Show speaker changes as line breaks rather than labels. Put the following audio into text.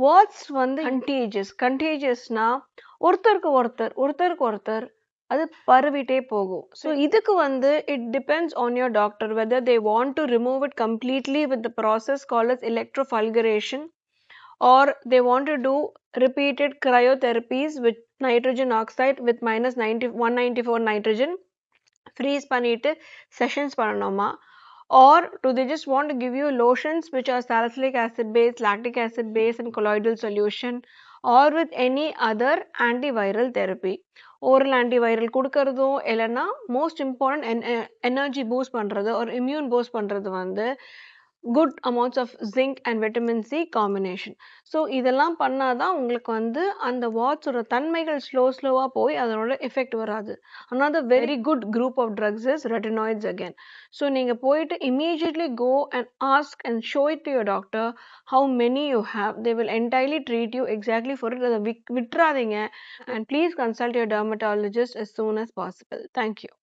Watts வந்து கண்டேஜியஸ்னா ஒருத்தருக்கு ஒருத்தர் அது பரவிட்டே போகும். ஸோ இதுக்கு வந்து it depends on your doctor whether they want to remove it completely with the process called as electropulgration, or they want to do repeated cryotherapies with nitrogen oxide with minus 194 nitrogen freeze பண்ணிட்டு sessions பண்ணணுமா, or do they just want to give you lotions which are salicylic acid based, lactic acid based and colloidal solution, or with any other antiviral therapy. Oral antiviral கொடுக்கறதும் இல்லைன்னா most important energy boost பண்ணுறது ஒரு immune boost பண்ணுறது வந்து good amounts of zinc and vitamin C combination. So இதெல்லாம் பண்ணாதான் உங்களுக்கு வந்து அந்த வாட்ஸோட தன்மைகள் ஸ்லோவாக போய் அதனோட எஃபெக்ட் வராது. another very good group of drugs is retinoids again. So நீங்கள் போயிட்டு immediately go and ask and show it to your doctor how many you have. They will entirely treat you exactly for it. அதை விட்டுறாதீங்க, and please consult your dermatologist as soon as possible. Thank you.